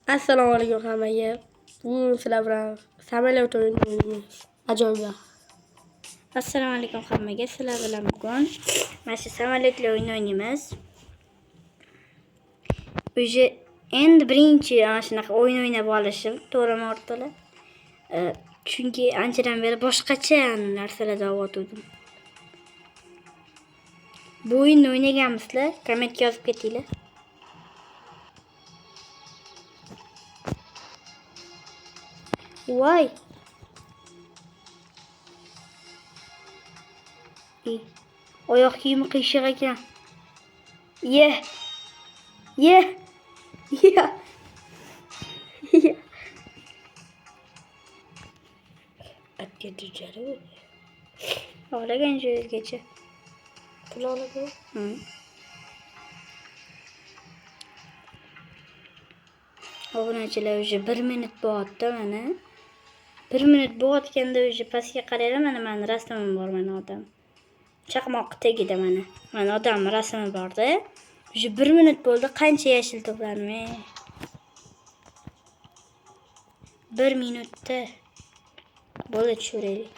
Assalomu alaykum hammaga. Bugun sizlar bilan samolyot o'yini o'ynaymiz. Ajoyib. Assalomu alaykum hammaga. Sizlar bilan bugun mana shu samolyotli o'yin o'ynaymiz. O'zi endi birinchi ana shunaqa o'yin o'ynab olishim to'g'rimi o'rtoqlar? Chunki anchadan beri boshqacha narsalarda o'tdim. Bu o'yinni o'ynaganmisizlar? Kommentga yozib ketinglar. Voy. Oyoq kiyimi qiyshiq ekan. Ye. Atga tujari. Olagan joygacha. Pul oladi. Obunachilar уже 1 minut bo'lyapti mana. 1 minut bo'layotganda уже pastga qaraylar, mana rasmim bor mana odam. Chaqmoq tagida mana. Mana odam rasmi borda. Уже 1 minut bo'ldi, qancha yashil to'pladim. 1 minutda bo'ldi tushiraylik.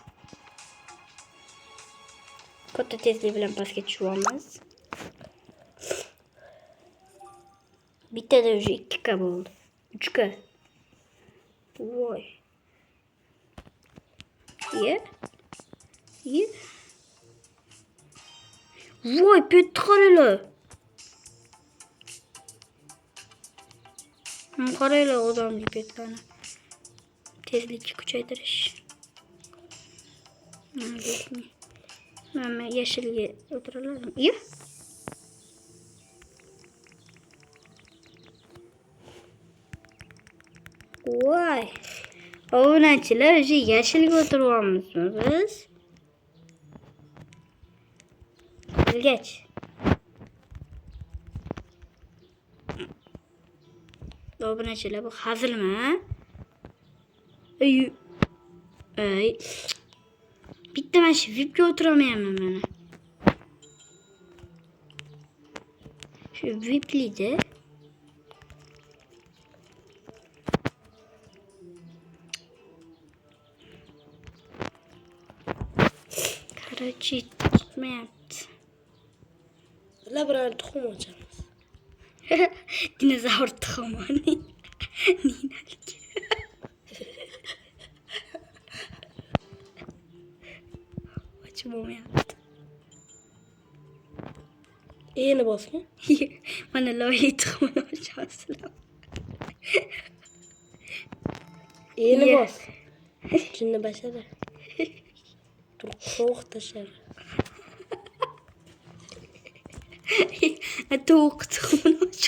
Katta tezlik bilan pastga tushamiz. Bittada уже 2 bo'ldi. 3 Voy. Ye. Voy, petni qaranglar. Qaranglar odamli petlarni. Tezlikni kuchaytirish. Mana yashilga o'tiralarmi? Ye. Voy. Obunachilar, o'sha yashilga o'tiryapmizmi biz? Bilgach. Obunachilar, bu hazilmi? Ey. Bitta mana shu VIPga o'tirolmayapman mana. Shu VIP'lida Короче, tutmayapti. Labirant tuxum ochamiz. Dinozavr tuxumi. Ninaligi. Ochmayapti. E'ni bosing. Mana loyi tuxumini ochasizlar. E'ni bos. Jinni bashara. Tovuq tashar. Tovuq tuxumini ochamiz.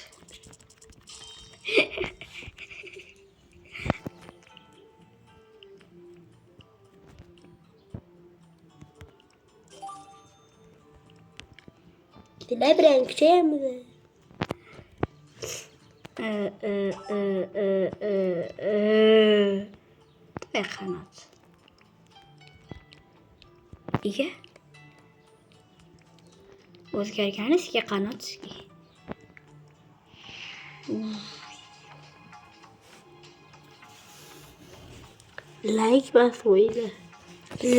Labirant kuchayamiz. Qanot. Iga. O'zgargani sizga qanot sizga. Like bosib qo'yinglar.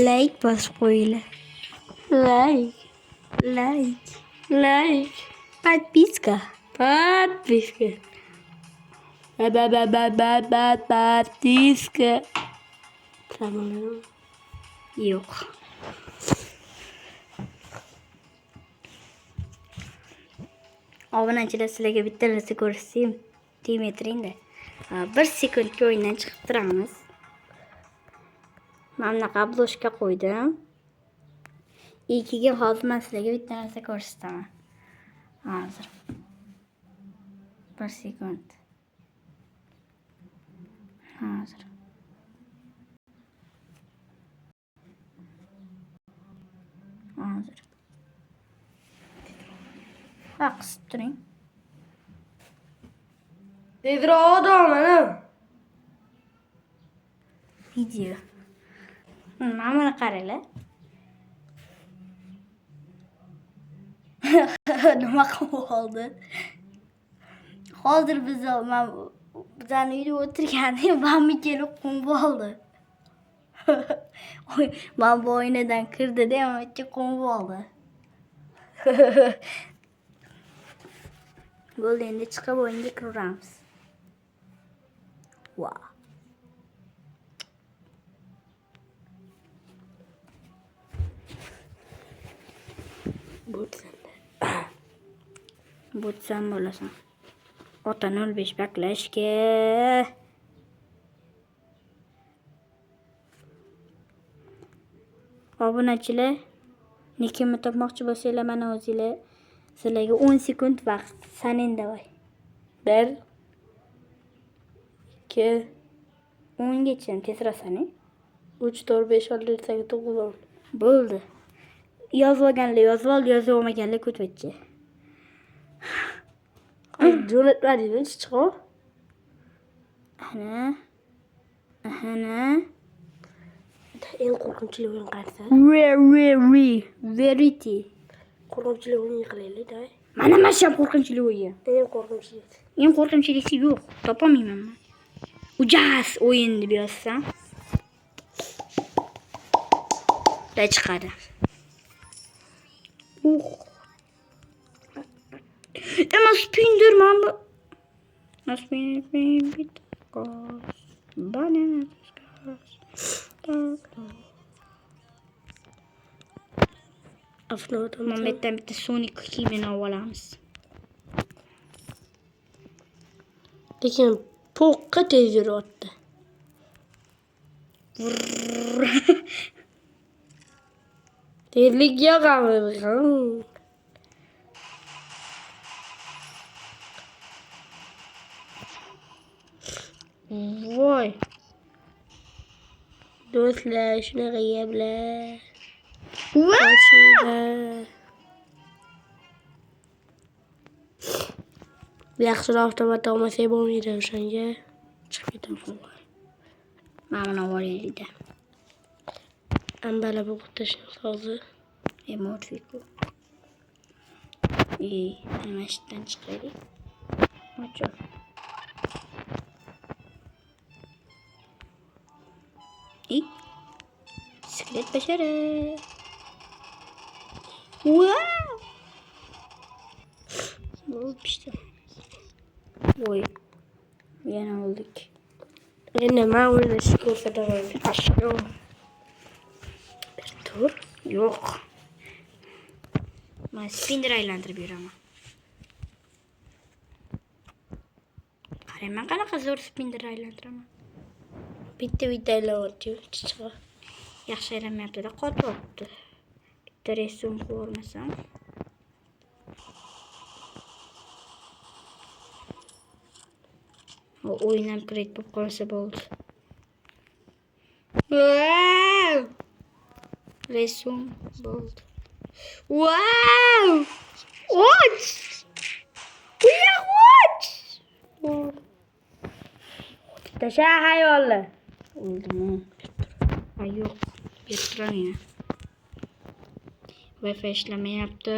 Like bosib qo'yinglar. Like. Подписка. Подписка. Подписка. Tamam. Yo'q. Obunachilar, sizlarga bitta narsa ko'rsatayim. Timetringda. 1 sekundga o'yindan chiqib turamiz. Mana bunaqa obloshka qo'ydim. Ikkiga hozir men sizlarga bitta narsa ko'rsataman. Hozir. 1 sekund. Hozir. Qisib turing. Tezroq odam ana. Video. Mana qaranglar. Nima qilib oldi? Hozir biz Bizani uyda o'tirganda mami kelib qum bo'ldi. Men bu oynadan kirdi-da, menga qum bo'ldi. Bo'ldi, endi chiqib o'yinga kiramiz. Wow. Bo'tsam bo'lasan. Ota 05 baklashga. Obunachilar, nikimni topmoqchi bo'lsanglar, mana o'zinglar. Sizlarga 10 sekund vaqt. Saning davay. 1 2 10 gacha tezroq saning. 3 4 5 6 7 8 9 10. Bo'ldi. Yozib olganlar yozib ol, yozib olmaganlar ko'tvetchi. Jo'natmadingmi chiqib? Ana. Eng qo'rqinchli o'yin qaysi? Verity. Qo'rqinchli o'yin qilaylik-da. Mana ham qo'rqinchli o'yin. Eng qo'rqinchli. Eng qo'rqinchilisi yo'q. Topolmayman men. Ujas o'yin deb yozsam. Da chiqadi. Ama spindir man bu. Spindir bit. Banana. Aflodan Muhammeddan bitta Sonic kiyimini olamiz. lekin po'qqa tez yuryapti. Tezlik yo'qmi? Voy. Do'stlar, shunaqa gaplar. Yaxshiroq avtomat olmasak bo'lmaydi o'shanga. Chiqib ketaman. Mana buni olaylik-da. Ambala bu tashlab hozir. Emotfiku. Nima ishdan chiqaylik. Ocho. Bisiklet başarı. Wow. Oldu işte. Oy. Yana olduk. Endi men o'ynashni ko'rsataman. Aşağı. Bir tur. Yok. Ben spinner aylandırıp yürüyorum. Qarayman qanaqa zo'r spinner aylantiraman. Bitta aylanayotdi. Chiqib. Yaxshi aylanmayapti-da, qotyapti. Bitta resim ko'rmasam. O o'yin upgrade bo'lib qolsa bo'ldi. Wow! Resim bo'ldi. Wow! Watch! Watch! Tasha hayvonlar. Oldimi? Ha yo'q. Bertiram yana. Wi-Fi ishlamayapti.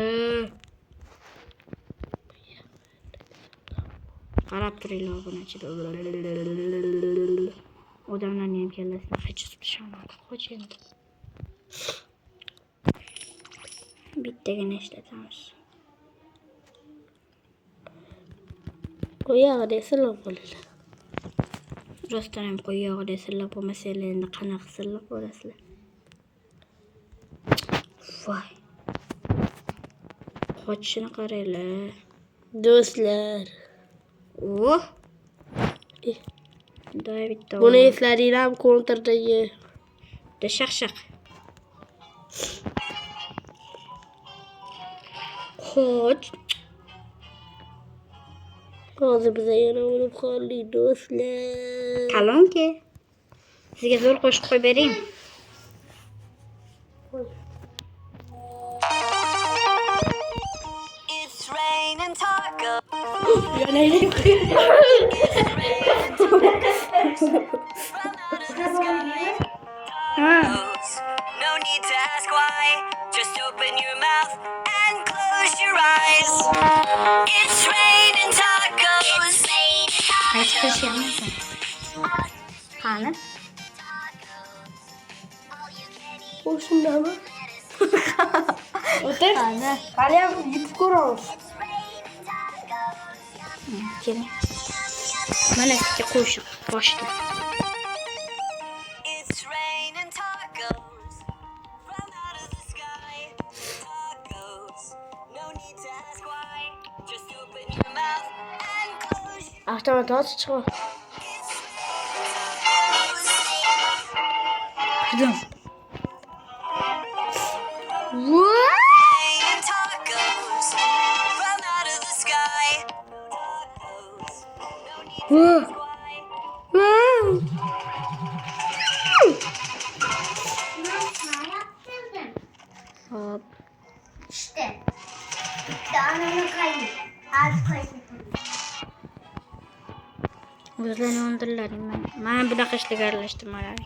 Qarab turinglar obunachilar. Odamlarning ham kallasini hajib tushirmadi. Qo'ch endi. Bittagina ishlatamiz. Qo'yag'ida silab qo'yinglar. Rostdan ham qo'yog'ida silab bo'lmasanglar endi qanaqa silab bo'lasizlar? Voy. Qochishini qaranglar. Do'stlar. Oh. David Buni eslaringlarmi kontrdagi? Da shaq. Qoch. Hozir biz yana o'lib qoldik do'stlar. Kalonki. Sizga zo'r qo'shib qo'yib bering. It's raining taco. No need to ask why. Just open your mouth and close your eyes. It's raining tacos. Kaç kişi yapmış? Qani? O shundami? O'tir. Qani? Hali ham yutib ko'ramiz. Keling. Mana sizga qo'shiq boshda. It's raining tacos from out of the sky. Tacos, no need to ask why. Just open your mouth and close your Avtomat chiqib. Qizim. raining tacos from out of the sky. Tacos, no need to ask why. Hop. İşte. Dananı kayın. Az kayın. O'zlaring o'ndirlaring. Men bunaqa ishlarga aralashtirmalar.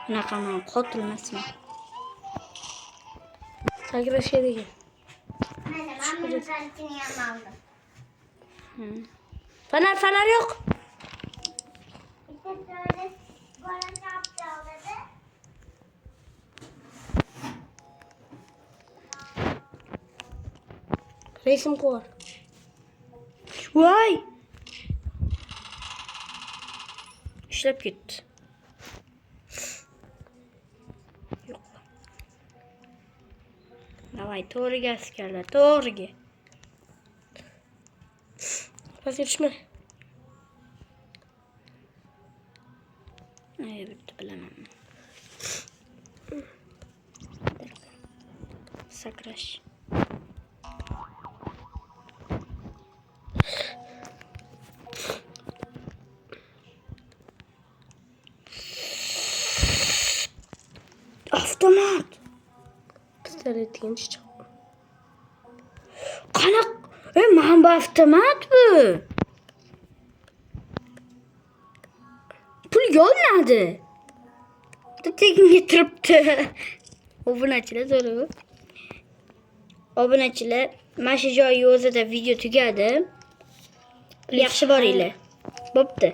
Bunaqa men qotilmasman. Sakrashga degan. Ben bunu kantine aldım. Fener yok. İşte böyle bana ne yapacağını. Resim koy. Voy! Ishlab ketdi. Yo'q. Davay, to'g'riga askarlar, to'g'riga. Pastga tushma. Ay, bitta bilaman. Sakrash. Avtomat. Pistolet degan chiq. Qanaqa? Mana bu avtomat bu. Pulga olinadi. Tekinga turibdi. Obunachilar zo'r. Obunachilar, mana shu joyi o'zida video tugadi. Yaxshi boringlar. Bo'pti.